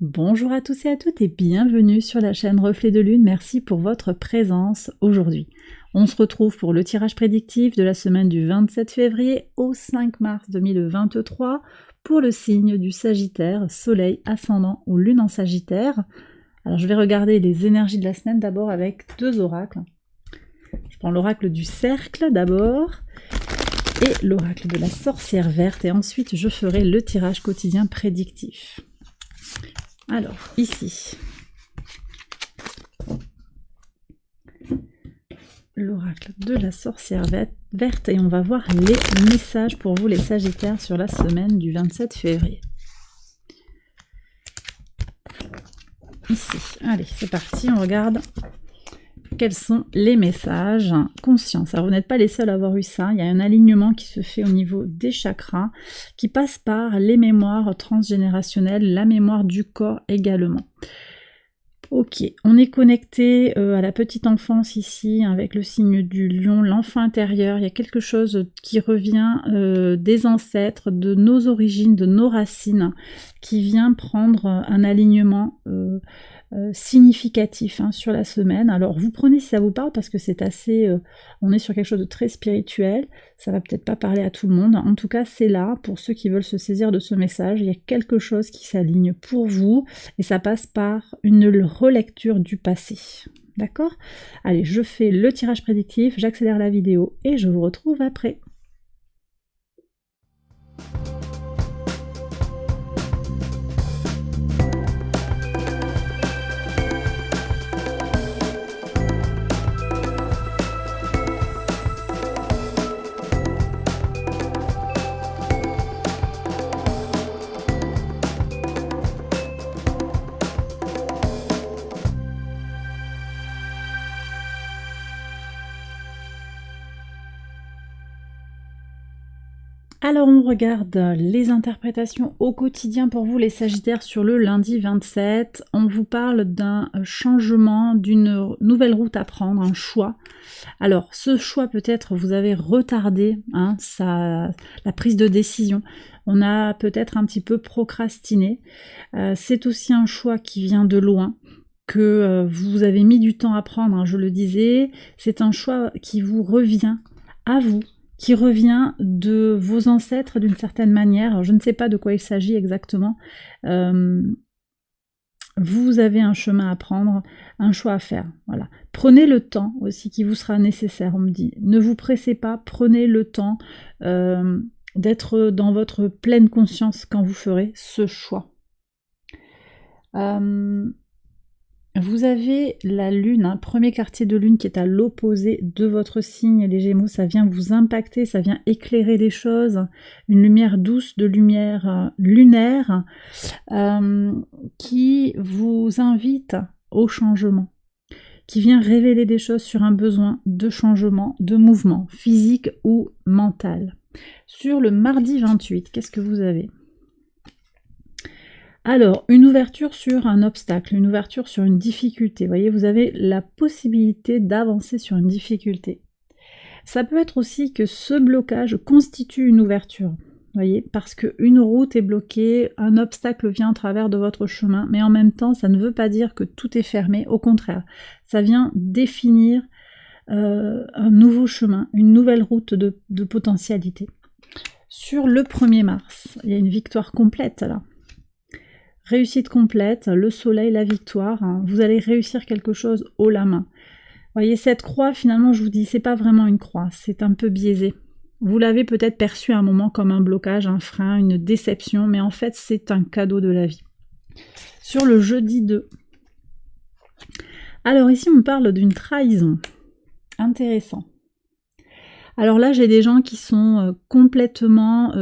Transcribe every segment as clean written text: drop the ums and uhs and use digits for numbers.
Bonjour à tous et à toutes et bienvenue sur la chaîne Reflet de Lune. Merci pour votre présence aujourd'hui. On se retrouve pour le tirage prédictif de la semaine du 27 février au 5 mars 2023 pour le signe du Sagittaire, Soleil, Ascendant ou Lune en Sagittaire. Alors je vais regarder les énergies de la semaine d'abord avec deux oracles. Je prends l'oracle du Cercle d'abord et l'oracle de la Sorcière Verte et ensuite je ferai le tirage quotidien prédictif. Alors, ici, l'oracle de la Sorcière Verte et on va voir les messages pour vous les Sagittaires sur la semaine du 27 février. Ici, allez, c'est parti, on regarde quels sont les messages. Conscience, alors vous n'êtes pas les seuls à avoir eu ça, il y a un alignement qui se fait au niveau des chakras, qui passe par les mémoires transgénérationnelles, la mémoire du corps également. Ok, on est connecté à la petite enfance ici, avec le signe du lion, l'enfant intérieur, il y a quelque chose qui revient des ancêtres, de nos origines, de nos racines, qui vient prendre un alignement significatif sur la semaine. Alors vous prenez si ça vous parle parce que c'est assez, on est sur quelque chose de très spirituel, ça va peut-être pas parler à tout le monde, en tout cas c'est là pour ceux qui veulent se saisir de ce message, il y a quelque chose qui s'aligne pour vous et ça passe par une relecture du passé. D'accord? Allez, je fais le tirage prédictif, j'accélère la vidéo et je vous retrouve après. Alors on regarde les interprétations au quotidien pour vous les Sagittaires sur le lundi 27. On vous parle d'un changement, d'une nouvelle route à prendre, un choix. Alors ce choix peut-être vous avez retardé la prise de décision. On a peut-être un petit peu procrastiné. C'est aussi un choix qui vient de loin, que vous avez mis du temps à prendre, je le disais. C'est un choix qui vous revient à vous, qui revient de vos ancêtres d'une certaine manière. Alors, je ne sais pas de quoi il s'agit exactement. Vous avez un chemin à prendre, un choix à faire. Voilà. Prenez le temps aussi qui vous sera nécessaire, on me dit. Ne vous pressez pas, prenez le temps d'être dans votre pleine conscience quand vous ferez ce choix. Vous avez la lune, premier quartier de lune qui est à l'opposé de votre signe, les Gémeaux, ça vient vous impacter, ça vient éclairer des choses, une lumière douce de lumière lunaire qui vous invite au changement, qui vient révéler des choses sur un besoin de changement, de mouvement, physique ou mental. Sur le mardi 28, qu'est-ce que vous avez ? Alors, une ouverture sur un obstacle, une ouverture sur une difficulté. Vous voyez, vous avez la possibilité d'avancer sur une difficulté. Ça peut être aussi que ce blocage constitue une ouverture. Vous voyez, parce qu'une route est bloquée, un obstacle vient au travers de votre chemin, mais en même temps, ça ne veut pas dire que tout est fermé. Au contraire, ça vient définir un nouveau chemin, une nouvelle route de potentialité. Sur le 1er mars, il y a une victoire complète là. Réussite complète, le soleil, la victoire, vous allez réussir quelque chose haut la main. Vous voyez, cette croix, finalement, je vous dis, c'est pas vraiment une croix, c'est un peu biaisé. Vous l'avez peut-être perçu à un moment comme un blocage, un frein, une déception, mais en fait, c'est un cadeau de la vie. Sur le jeudi 2. Alors ici, on parle d'une trahison. Intéressant. Alors là, j'ai des gens qui sont complètement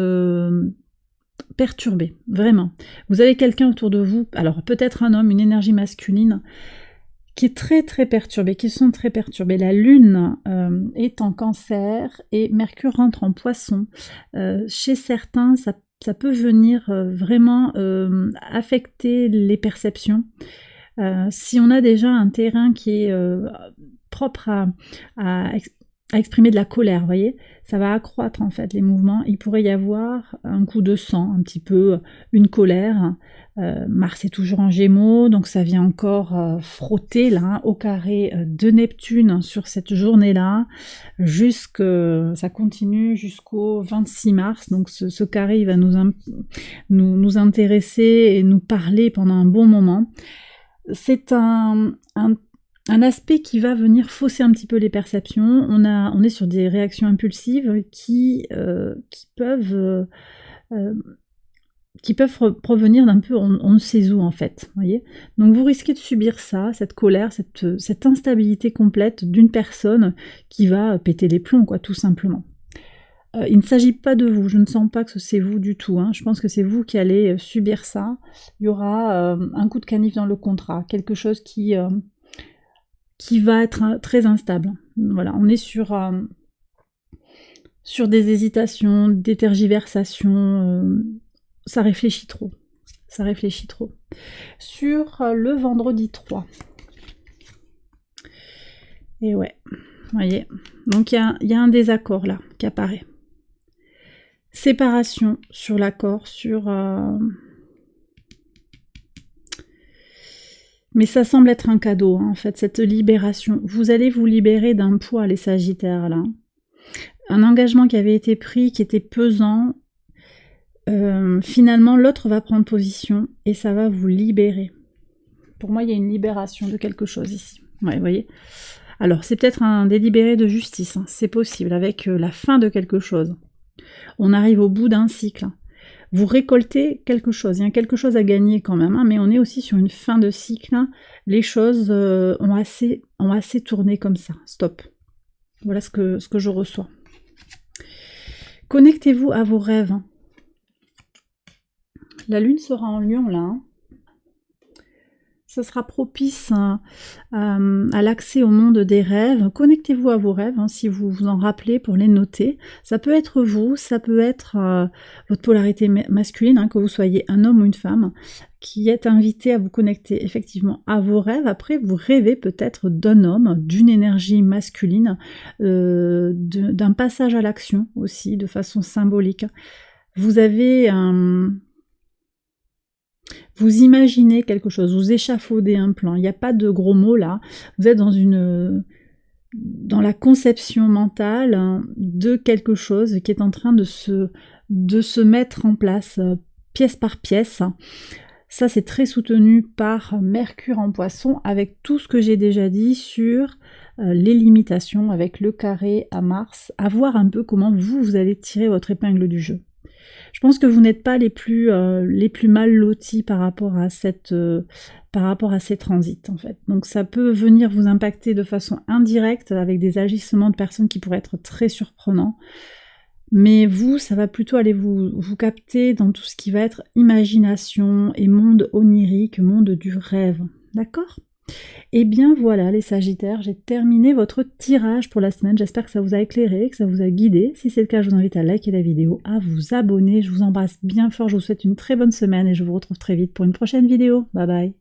perturbé, vraiment. Vous avez quelqu'un autour de vous, alors peut-être un homme, une énergie masculine, qui est très très perturbé, qui sont très perturbés. La lune est en cancer et Mercure rentre en poisson. Chez certains, ça peut venir vraiment affecter les perceptions. Si on a déjà un terrain qui est propre à exprimer de la colère, vous voyez, ça va accroître en fait les mouvements. Il pourrait y avoir un coup de sang, un petit peu une colère. Mars est toujours en Gémeaux, donc ça vient encore frotter là au carré de Neptune sur cette journée-là, ça continue jusqu'au 26 mars. Donc ce carré il va nous intéresser et nous parler pendant un bon moment. C'est un aspect qui va venir fausser un petit peu les perceptions. On est sur des réactions impulsives qui peuvent provenir d'un peu on ne sait où en fait, voyez. Donc vous risquez de subir ça, cette colère, cette instabilité complète d'une personne qui va péter les plombs, quoi, tout simplement. Il ne s'agit pas de vous, je ne sens pas que c'est vous du tout, hein. Je pense que c'est vous qui allez subir ça. Il y aura un coup de canif dans le contrat, quelque chose qui va être très instable. Voilà, on est sur des hésitations, des tergiversations, ça réfléchit trop. Ça réfléchit trop. Sur le vendredi 3. Et ouais, vous voyez. Donc il y a un désaccord là qui apparaît. Séparation sur l'accord, mais ça semble être un cadeau, hein, en fait, cette libération. Vous allez vous libérer d'un poids, les Sagittaires, là. Un engagement qui avait été pris, qui était pesant. Finalement, l'autre va prendre position et ça va vous libérer. Pour moi, il y a une libération de quelque chose ici. Ouais, vous voyez. Alors, c'est peut-être un délibéré de justice, hein, c'est possible, avec la fin de quelque chose. On arrive au bout d'un cycle. Vous récoltez quelque chose, il y a quelque chose à gagner quand même, hein, mais on est aussi sur une fin de cycle. Les choses ont assez tourné comme ça. Stop. Voilà ce que je reçois. Connectez-vous à vos rêves. La lune sera en Lion là. Hein. Ça sera propice à l'accès au monde des rêves. Connectez-vous à vos rêves, hein, si vous vous en rappelez, pour les noter. Ça peut être vous, ça peut être votre polarité masculine, hein, que vous soyez un homme ou une femme, qui est invité à vous connecter effectivement à vos rêves. Après, vous rêvez peut-être d'un homme, d'une énergie masculine, d'un passage à l'action aussi, de façon symbolique. Vous avez vous imaginez quelque chose, vous échafaudez un plan, il n'y a pas de gros mots là, vous êtes dans la conception mentale, hein, de quelque chose qui est en train de se mettre en place pièce par pièce. Ça c'est très soutenu par Mercure en Poisson, avec tout ce que j'ai déjà dit sur les limitations, avec le carré à Mars, à voir un peu comment vous allez tirer votre épingle du jeu. Je pense que vous n'êtes pas les plus mal lotis par rapport à ces transits en fait. Donc ça peut venir vous impacter de façon indirecte avec des agissements de personnes qui pourraient être très surprenants. Mais vous, ça va plutôt aller vous capter dans tout ce qui va être imagination et monde onirique, monde du rêve. D'accord ? Et bien voilà les Sagittaires, j'ai terminé votre tirage pour la semaine. J'espère que ça vous a éclairé, que ça vous a guidé. Si c'est le cas, je vous invite à liker la vidéo, à vous abonner. Je vous embrasse bien fort, je vous souhaite une très bonne semaine et je vous retrouve très vite pour une prochaine vidéo. Bye bye.